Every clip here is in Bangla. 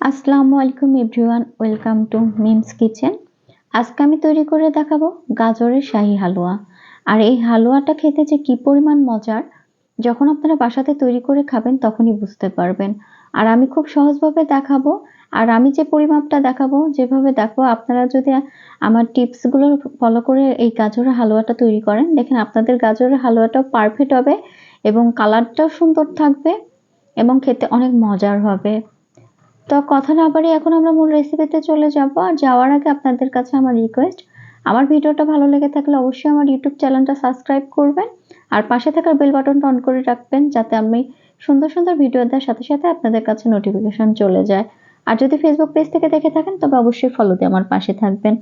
আসসালামু আলাইকুম everyone, welcome to memes kitchen. আজকে আমি তৈরি করে দেখাবো গাজরের শাহী হালুয়া। আর এই হালুয়াটা খেতে যে কি পরিমাণ মজার, যখন আপনারা বাসাতে তৈরি করে খাবেন তখনই বুঝতে পারবেন। আর আমি খুব সহজভাবে দেখাবো। আর আমি যে পরিমাপটা দেখাবো, যেভাবে দেখাবো, আপনারা যদি আমার টিপসগুলো ফলো করে এই গাজরের হালুয়াটা তৈরি করেন, দেখেন আপনাদের গাজরের হালুয়াটাও পারফেক্ট হবে এবং কালারটাও সুন্দর থাকবে এবং খেতে অনেক মজার হবে। তো কথা না বাড়িয়ে এখন আমরা মূল রেসিপিতে চলে যাব। আর যাওয়ার আগে আপনাদের কাছে আমার রিকোয়েস্ট, আমার ভিডিওটা ভালো লেগে থাকলে অবশ্যই আমার ইউটিউব চ্যানেলটা সাবস্ক্রাইব করবেন আর পাশে থাকা বেল বাটনটা অন করে রাখবেন, যাতে আমি সুন্দর সুন্দর ভিডিও দেওয়ার সাথে সাথে আপনাদের কাছে নোটিফিকেশন চলে যায়। আর যদি ফেসবুক পেজ থেকে দেখে থাকেন তবে অবশ্যই ফলো দিয়ে আমার পাশে থাকবেন।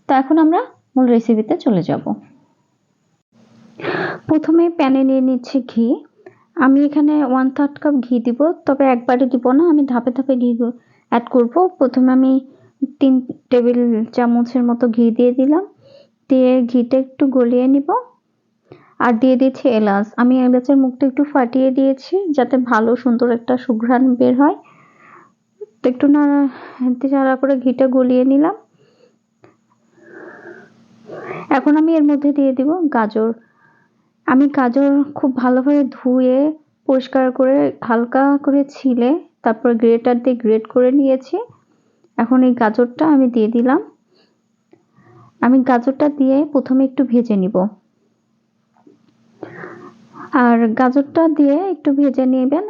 তো এখন আমরা মূল রেসিপিতে চলে যাব। প্রথমে প্যানে নিয়ে নিচ্ছি ঘি। আমি এখানে 1/3 কাপ ঘি দিব, তবে একবারে দিব না, আমি ধাপে ধাপে ঘি অ্যাড করব। প্রথমে আমি 3 টেবিল চামচের মতো ঘি দিয়ে দিলাম, দিয়ে ঘিটা একটু গলিয়ে নিব। আর দিয়ে দিচ্ছি এলাচ। আমি এলাচের মুখটা একটু ফাটিয়ে দিয়েছি যাতে ভালো সুন্দর একটা সুঘ্রাণ বের হয়। তো একটু নাড়া করে ঘিটা গলিয়ে নিলাম। এখন আমি এর মধ্যে দিয়ে দিব গাজর। আমি গাজর খুব ভালোভাবে ধুয়ে পরিষ্কার করে হালকা করে ছিলে তারপর গ্রেটার দিয়ে গ্রেট করে নিয়েছি। এখন এই গাজরটা আমি দিয়ে দিলাম। আমি গাজরটা দিয়ে প্রথমে একটু ভেজে নিব। আর গাজরটা দিয়ে একটু ভেজে নেবেন।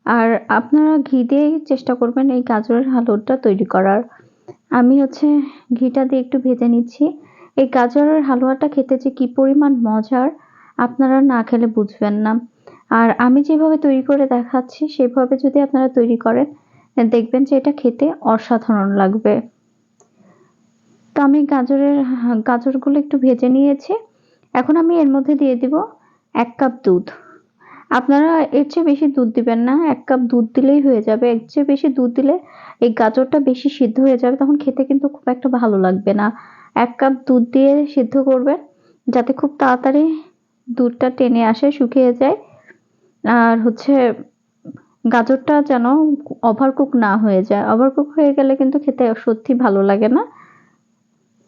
আর আপনারা ঘি দিয়ে চেষ্টা করবেন এই গাজরের হালুয়াটা তৈরি করার। আমি ঘিটা দিয়ে একটু ভেজে নিচ্ছি। এই গাজরের হালুয়াটা খেতে যে কি পরিমাণ মজার, আপনারা না খেলে বুঝবেন না। আর আমি যেভাবে তৈরি করে দেখাচ্ছি সেভাবে যদি আপনারা তৈরি করেন, দেখবেন যে এটা খেতে অসাধারণ লাগবে। তো আমি গাজরগুলো একটু ভেজে নিয়েছি। এখন আমি এর মধ্যে দিয়ে দিব 1 কাপ দুধ। আপনারা এর চেয়ে বেশি দুধ দিবেন না, 1 কাপ দুধ দিলেই হয়ে যাবে। এর চেয়ে বেশি দুধ দিলে এই গাজরটা বেশি সিদ্ধ হয়ে যাবে, তখন খেতে কিন্তু খুব একটা ভালো লাগবে না। 1 কাপ দুধ দিয়ে সিদ্ধ করবেন যাতে খুব তাড়াতাড়ি দুধটা টেনে আসে, শুকিয়ে যায়। আর গাজরটা যেন ওভারকুক না হয়ে যায়, ওভারকুক হয়ে গেলে কিন্তু খেতে সত্যি ভালো লাগে না।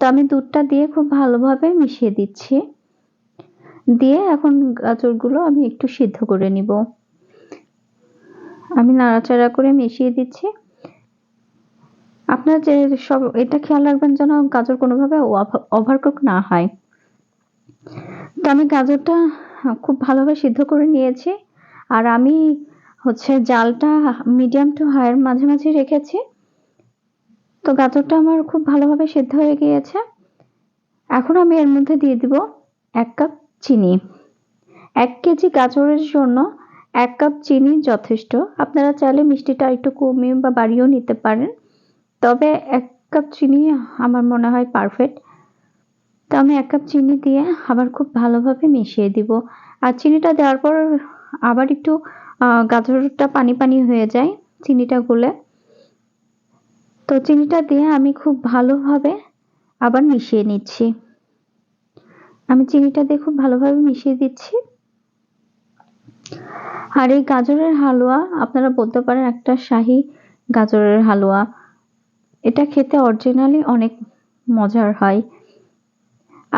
তো আমি দুধটা দিয়ে খুব ভালোভাবে মিশিয়ে দিচ্ছি। দিয়ে এখন গাজরগুলো আমি একটু সিদ্ধ করে নিব। আমি নাড়াচাড়া করে মিশিয়ে দিচ্ছি। আপনারা যে সব এটা খেয়াল রাখবেন যেন গাজর কোনোভাবে ওভারকুক না হয়। তো আমি গাজরটা খুব ভালোভাবে সিদ্ধ করে নিয়েছি। আর আমি জালটা মিডিয়াম টু হাইয়ের মাঝামাঝি রেখেছি। তো গাজরটা আমার খুব ভালোভাবে সিদ্ধ হয়ে গিয়েছে। এখন আমি এর মধ্যে দিয়ে দিব 1 কাপ চিনি। 1 কেজি গাজরের জন্য 1 কাপ চিনি যথেষ্ট। আপনারা চাইলে মিষ্টিটা একটু কমিয়ে বা বাড়িয়েও নিতে পারেন, তবে 1 কাপ চিনি আমার মনে হয় পারফেক্ট। তো আমি 1 কাপ চিনি দিয়ে আবার খুব ভালোভাবে মিশিয়ে দিব। আর চিনিটা দেওয়ার পর আবার একটু গাজরটা পানি পানি হয়ে যায় চিনিটা গলে। তো চিনিটা দিয়ে আমি খুব ভালোভাবে আবার মিশিয়ে নিচ্ছি। আমি চিনিটা দিয়ে খুব ভালোভাবে মিশিয়ে দিচ্ছি। আর এই গাজরের হালুয়া আপনারা বলতে পারেন একটা শাহী গাজরের হালুয়া। এটা খেতে অরিজিনালি অনেক মজার হয়।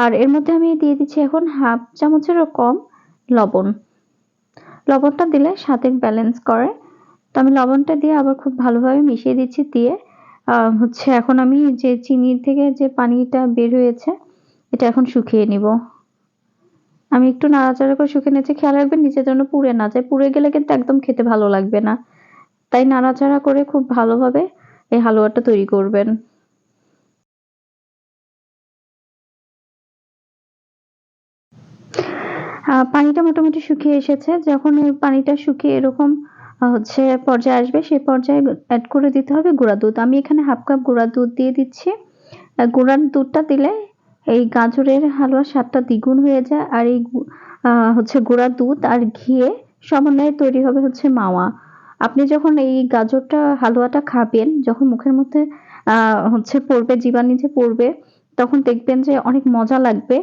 আর এর মধ্যে আমি দিয়ে দিচ্ছি এখন 1/2 চামচেরও কম লবণ। লবণটা দিলে স্বাদের ব্যালেন্স করে। তো আমি লবণটা দিয়ে আবার খুব ভালোভাবে মিশিয়ে দিচ্ছি। দিয়ে এখন আমি যে চিনির থেকে যে পানিটা বের হয়েছে এটা এখন শুকিয়ে নিব। আমি একটু নাড়াচাড়া করে শুকিয়ে নিচ্ছি। খেয়াল রাখবেন নিচে যেন পুড়ে না যায়, পুড়ে গেলে কিন্তু একদম খেতে ভালো লাগবে না। তাই নাড়াচাড়া করে খুব ভালোভাবে এই হালুয়াটা তৈরি করবেন। পানিটা মোটামুটি শুকিয়ে এসেছে। যখন এই পানিটা শুকিয়ে এরকম পর্যায়ে আসবে, সেই পর্যায়ে অ্যাড করে দিতে হবে গুঁড়া দুধ। আমি এখানে 1/2 কাপ গুঁড়া দুধ দিয়ে দিচ্ছি। গুঁড়া দুধটা দিলে এই গাজরের হালুয়ার স্বাদটা দ্বিগুণ হয়ে যায়। আর এই গুঁড়া দুধ আর ঘিয়ে সমন্বয়ে তৈরি হবে মাওয়া। আপনি যখন এই গাজরটা হালুয়াটা খাবেন, যখন মুখের মধ্যে পড়বে, জিহ্বার নিচে পড়বে, তখন দেখবেন যে অনেক মজা লাগবে।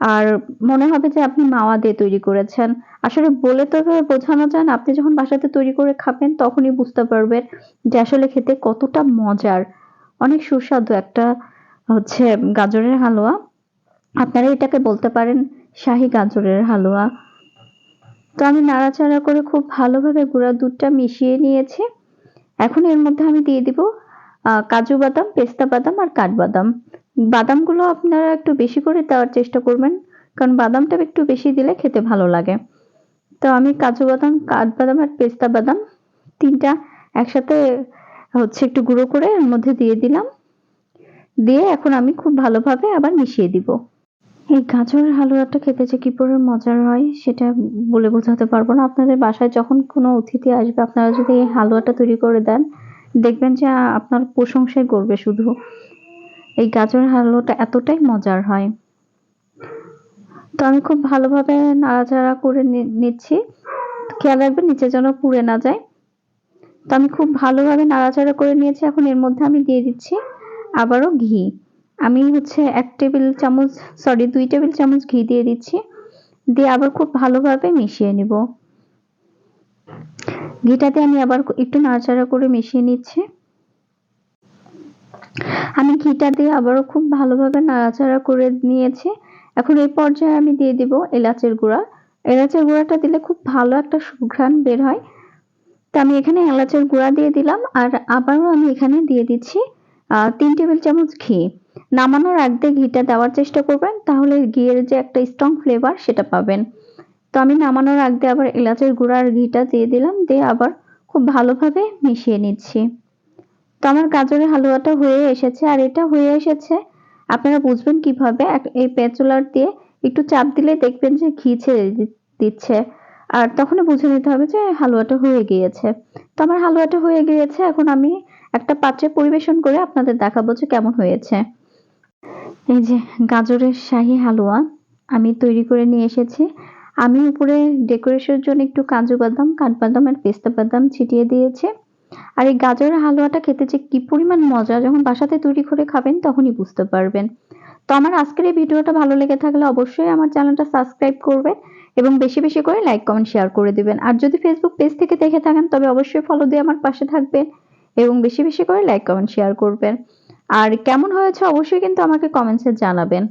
আর মনে হবে যে আপনি মাওয়া দিয়ে তৈরি করেছেন। আসলে বলে তো এভাবে বোঝানো যায় না। আপনি যখন বাসাতে তৈরি করে খাবেন তখনই বুঝতে পারবেন যে আসলে খেতে কতটা মজার। অনেক সুস্বাদু একটা হচ্ছে গাজরের হালুয়া। আপনারা এটাকে বলতে পারেন শাহী গাজরের হালুয়া। তো আমি নাড়াচাড়া করে খুব ভালোভাবে গুঁড়া দুধটা মিশিয়ে নিয়েছি। এখন এর মধ্যে আমি দিয়ে দিব কাজু বাদাম, পেস্তা বাদাম আর কাঠবাদাম। বাদামগুলো আপনারা একটু বেশি করে দেওয়ার চেষ্টা করবেন, কারণ বাদামটা একটু বেশি দিলে খেতে ভালো লাগে। তো আমি কাজু বাদাম, কাঠবাদাম আর পেস্তা বাদাম ৩টা একসাথে হচ্ছে একটু গুঁড়ো করে এর মধ্যে দিয়ে দিলাম। দিয়ে এখন আমি খুব ভালোভাবে আবার মিশিয়ে দিব। এই গাজরের হালুয়াটা খেতে যে কি পরিমাণ মজার হয় সেটা বলে বোঝাতে পারবো না। আপনাদের বাসায় যখন কোনো অতিথি আসবে আপনারা যদি এই হালুয়াটা তৈরি করে দেন, দেখবেন যে আপনার প্রশংসাই করবে শুধু। এই গাজরের হালুয়াটা এতটাই মজার হয়। তো আমি খুব ভালোভাবে নাড়াচাড়া করে নিচ্ছি। খেয়াল রাখবেন নিচে যেন পুড়ে না যায়। তো আমি খুব ভালোভাবে নাড়াচাড়া করে নিয়েছি। এখন এর মধ্যে আমি দিয়ে দিচ্ছি আবারও ঘি। আমি হচ্ছে ২ টেবিল চামচ ঘি দিয়ে দিচ্ছি। দিয়ে আবার খুব ভালোভাবে মিশিয়ে নিব। ঘিটাতে আমি আবার একটু নাড়াচাড়া করে মিশিয়ে নিচ্ছি। আমি ঘিটা দিয়ে আবারও খুব ভালোভাবে নাড়াচাড়া করে নিয়েছি। এখন এই পর্যায়ে আমি দিয়ে দিব এলাচের গুঁড়া। এলাচের গুঁড়াটা দিলে খুব ভালো একটা সুঘ্রাণ বের হয়। তো আমি এখানে এলাচের গুঁড়া দিয়ে দিলাম আর আবারও আমি এখানে দিয়ে দিচ্ছি ৩ টেবিল চামচ ঘি। নামানোর আগে ঘিটা দেওয়ার চেষ্টা করবেন, তাহলে ঘিয়ের যে একটা স্ট্রং ফ্লেভার সেটা পাবেন। তো আমি নামানোর আগে আবার এলাচের গুঁড়া আর ঘিটা দিয়ে দিলাম, দিয়ে আবার খুব ভালোভাবে মিশিয়ে নিচ্ছি। তো আমার গাজরের হালুয়াটা হয়ে এসেছে। আর এটা হয়ে এসেছে আপনারা বুঝবেন কিভাবে, এই প্যাচুলার দিয়ে একটু চাপ দিলে দেখবেন যে ঘি ছেড়ে দিচ্ছে। আর তখনই বুঝে নিতে হবে যে হালুয়াটা হয়ে গিয়েছে। তো আমার হালুয়াটা হয়ে গিয়েছে। এখন আমি একটা পাত্রে পরিবেশন করে আপনাদের দেখাবো যে কেমন হয়েছে। এই যে গাজরের শাহী হালুয়া আমি তৈরি করে নিয়ে এসেছি। আমি উপরে ডেকোরেশনের জন্য একটু কাজু বাদাম, কাঠবাদাম আর পেস্তা বাদাম ছিটিয়ে দিয়েছি। আর এই গাজরের হালুয়াটা খেতে যে কি পরিমাণ মজা, যখন বাসাতে তৈরি করে খাবেন তখনই বুঝতে পারবেন। তো আমার আজকের এই ভিডিওটা ভালো লেগে থাকলে অবশ্যই আমার চ্যানেলটা সাবস্ক্রাইব করবেন এবং বেশি বেশি করে লাইক, কমেন্ট, শেয়ার করে দিবেন। আর যদি ফেসবুক পেজ থেকে দেখে থাকেন তবে অবশ্যই ফলো দিয়ে আমার পাশে থাকবেন এবং বেশি বেশি করে লাইক, কমেন্ট, শেয়ার করবেন। আর কেমন হয়েছে অবশ্যই কিন্তু আমাকে কমেন্টসে জানাবেন।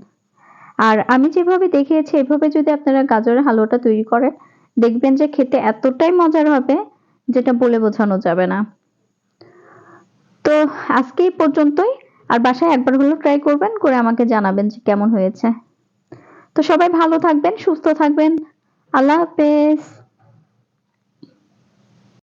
আর আমি যেভাবে দেখিয়েছি এভাবে যদি আপনারা গাজরের হালুয়াটা তৈরি করেন, দেখবেন যে খেতে এতটাই মজার হবে যেটা বলে বোঝানো যাবে না। তো আজকে এই পর্যন্তই। আর বাসায় একবার হলেও ট্রাই করবেন, করে আমাকে জানাবেন যে কেমন হয়েছে। তো সবাই ভালো থাকবেন, সুস্থ থাকবেন। আল্লাহ হাফেজ।